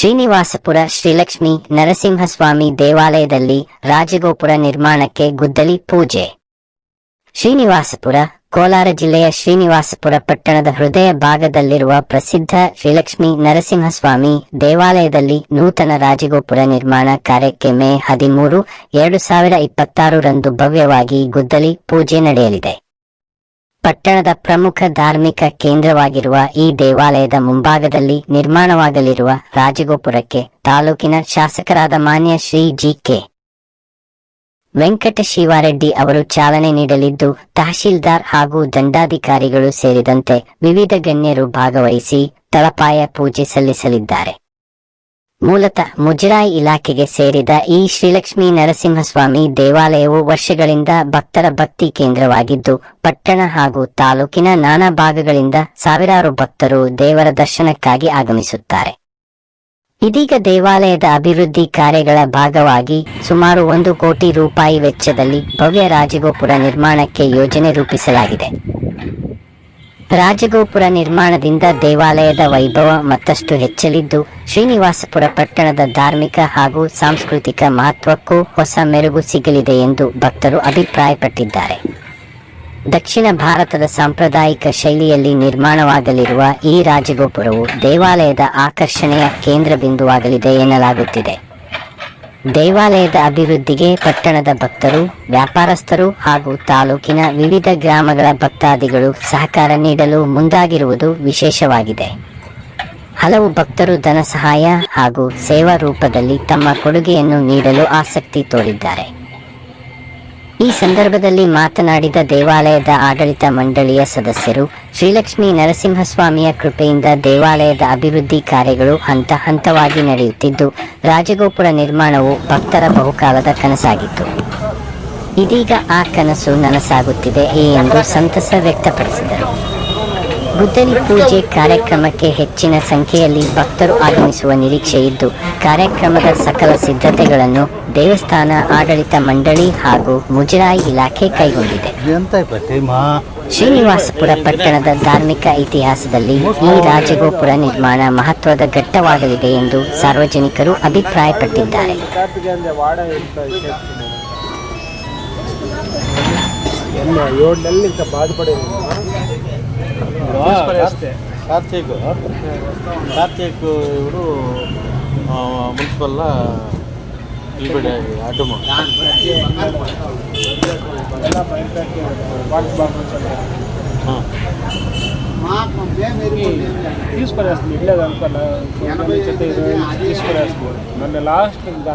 ಶ್ರೀನಿವಾಸಪುರ ಶ್ರೀಲಕ್ಷ್ಮೀ ನರಸಿಂಹಸ್ವಾಮಿ ದೇವಾಲಯದಲ್ಲಿ ರಾಜಗೋಪುರ ನಿರ್ಮಾಣಕ್ಕೆ ಗುದ್ದಲಿ ಪೂಜೆ. ಶ್ರೀನಿವಾಸಪುರ, ಕೋಲಾರ ಜಿಲ್ಲೆಯ ಶ್ರೀನಿವಾಸಪುರ ಪಟ್ಟಣದ ಹೃದಯ ಭಾಗದಲ್ಲಿರುವ ಪ್ರಸಿದ್ಧ ಶ್ರೀಲಕ್ಷ್ಮೀ ನರಸಿಂಹಸ್ವಾಮಿ ದೇವಾಲಯದಲ್ಲಿ ನೂತನ ರಾಜಗೋಪುರ ನಿರ್ಮಾಣ ಕಾರ್ಯಕ್ಕೆ ಮೇ 13, 2026 ರಂದು ಭವ್ಯವಾಗಿ ಗುದ್ದಲಿ ಪೂಜೆ ನಡೆಯಲಿದೆ. ಪಟ್ಟಣದ ಪ್ರಮುಖ ಧಾರ್ಮಿಕ ಕೇಂದ್ರವಾಗಿರುವ ಈ ದೇವಾಲಯದ ಮುಂಭಾಗದಲ್ಲಿ ನಿರ್ಮಾಣವಾಗಲಿರುವ ರಾಜಗೋಪುರಕ್ಕೆ ತಾಲೂಕಿನ ಶಾಸಕರಾದ ಮಾನ್ಯ ಶ್ರೀ ಜಿ.ಕೆ. ವೆಂಕಟಶಿವಾರೆಡ್ಡಿ ಅವರು ಚಾಲನೆ ನೀಡಲಿದ್ದು, ತಹಶೀಲ್ದಾರ್ ಹಾಗೂ ದಂಡಾಧಿಕಾರಿಗಳು ಸೇರಿದಂತೆ ವಿವಿಧ ಗಣ್ಯರು ಭಾಗವಹಿಸಿ ತಳಪಾಯ ಪೂಜೆ ಸಲ್ಲಿಸಲಿದ್ದಾರೆ. ಮೂಲತಃ ಮುಜರಾಯಿ ಇಲಾಖೆಗೆ ಸೇರಿದ ಈ ಶ್ರೀಲಕ್ಷ್ಮೀ ನರಸಿಂಹಸ್ವಾಮಿ ದೇವಾಲಯವು ವರ್ಷಗಳಿಂದ ಭಕ್ತರ ಭಕ್ತಿ ಕೇಂದ್ರವಾಗಿದ್ದು, ಪಟ್ಟಣ ಹಾಗೂ ತಾಲೂಕಿನ ನಾನಾ ಭಾಗಗಳಿಂದ ಸಾವಿರಾರು ಭಕ್ತರು ದೇವರ ದರ್ಶನಕ್ಕಾಗಿ ಆಗಮಿಸುತ್ತಾರೆ. ಇದೀಗ ದೇವಾಲಯದ ಅಭಿವೃದ್ಧಿ ಕಾರ್ಯಗಳ ಭಾಗವಾಗಿ ಸುಮಾರು 1 ಕೋಟಿ ರೂಪಾಯಿ ವೆಚ್ಚದಲ್ಲಿ ಭವ್ಯ ರಾಜಗೋಪುರ ನಿರ್ಮಾಣಕ್ಕೆ ಯೋಜನೆ ರೂಪಿಸಲಾಗಿದೆ. ರಾಜಗೋಪುರ ನಿರ್ಮಾಣದಿಂದ ದೇವಾಲಯದ ವೈಭವ ಮತ್ತಷ್ಟು ಹೆಚ್ಚಲಿದ್ದು, ಶ್ರೀನಿವಾಸಪುರ ಪಟ್ಟಣದ ಧಾರ್ಮಿಕ ಹಾಗೂ ಸಾಂಸ್ಕೃತಿಕ ಮಹತ್ವಕ್ಕೂ ಹೊಸ ಮೆರುಗು ಸಿಗಲಿದೆ ಎಂದು ಭಕ್ತರು ಅಭಿಪ್ರಾಯಪಟ್ಟಿದ್ದಾರೆ. ದಕ್ಷಿಣ ಭಾರತದ ಸಾಂಪ್ರದಾಯಿಕ ಶೈಲಿಯಲ್ಲಿ ನಿರ್ಮಾಣವಾಗಲಿರುವ ಈ ರಾಜಗೋಪುರವು ದೇವಾಲಯದ ಆಕರ್ಷಣೆಯ ಕೇಂದ್ರ ಬಿಂದುವಾಗಲಿದೆ ಎನ್ನಲಾಗುತ್ತಿದೆ. ದೇವಾಲಯದ ಅಭಿವೃದ್ಧಿಗೆ ಪಟ್ಟಣದ ಭಕ್ತರು, ವ್ಯಾಪಾರಸ್ಥರು ಹಾಗೂ ತಾಲೂಕಿನ ವಿವಿಧ ಗ್ರಾಮಗಳ ಭಕ್ತಾದಿಗಳು ಸಹಕಾರ ನೀಡಲು ಮುಂದಾಗಿರುವುದು ವಿಶೇಷವಾಗಿದೆ. ಹಲವು ಭಕ್ತರು ಧನ ಸಹಾಯ ಹಾಗೂ ಸೇವಾ ರೂಪದಲ್ಲಿ ತಮ್ಮ ಕೊಡುಗೆಯನ್ನು ನೀಡಲು ಆಸಕ್ತಿ ತೋರಿದ್ದಾರೆ. ಈ ಸಂದರ್ಭದಲ್ಲಿ ಮಾತನಾಡಿದ ದೇವಾಲಯದ ಆಡಳಿತ ಮಂಡಳಿಯ ಸದಸ್ಯರು, ಶ್ರೀಲಕ್ಷ್ಮೀ ನರಸಿಂಹಸ್ವಾಮಿಯ ಕೃಪೆಯಿಂದ ದೇವಾಲಯದ ಅಭಿವೃದ್ಧಿ ಕಾರ್ಯಗಳು ಹಂತ ಹಂತವಾಗಿ ನಡೆಯುತ್ತಿದ್ದು, ರಾಜಗೋಪುರ ನಿರ್ಮಾಣವು ಭಕ್ತರ ಬಹುಕಾಲದ ಕನಸಾಗಿತ್ತು. ಇದೀಗ ಆ ಕನಸು ನನಸಾಗುತ್ತಿದೆ ಎಂದು ಸಂತಸ ವ್ಯಕ್ತಪಡಿಸಿದರು. ಗುದ್ದಲಿ ಪೂಜೆ ಕಾರ್ಯಕ್ರಮಕ್ಕೆ ಹೆಚ್ಚಿನ ಸಂಖ್ಯೆಯಲ್ಲಿ ಭಕ್ತರು ಆಗಮಿಸುವ ನಿರೀಕ್ಷೆ ಇದ್ದು, ಕಾರ್ಯಕ್ರಮದ ಸಕಲ ಸಿದ್ಧತೆಗಳನ್ನು ದೇವಸ್ಥಾನ ಆಡಳಿತ ಮಂಡಳಿ ಹಾಗೂ ಮುಜರಾಯಿ ಇಲಾಖೆ ಕೈಗೊಂಡಿದೆ. ಶ್ರೀನಿವಾಸಪುರ ಪಟ್ಟಣದ ಧಾರ್ಮಿಕ ಇತಿಹಾಸದಲ್ಲಿ ಈ ರಾಜಗೋಪುರ ನಿರ್ಮಾಣ ಮಹತ್ವದ ಘಟ್ಟವಾಗಲಿದೆ ಎಂದು ಸಾರ್ವಜನಿಕರು ಅಭಿಪ್ರಾಯಪಟ್ಟಿದ್ದಾರೆ. మున్సిపల్ అడ్డము తీసుకురేస్తుంది ఇట్లేదు అనుకోలే తీసుకురేస్తుంది నన్ను లాస్ట్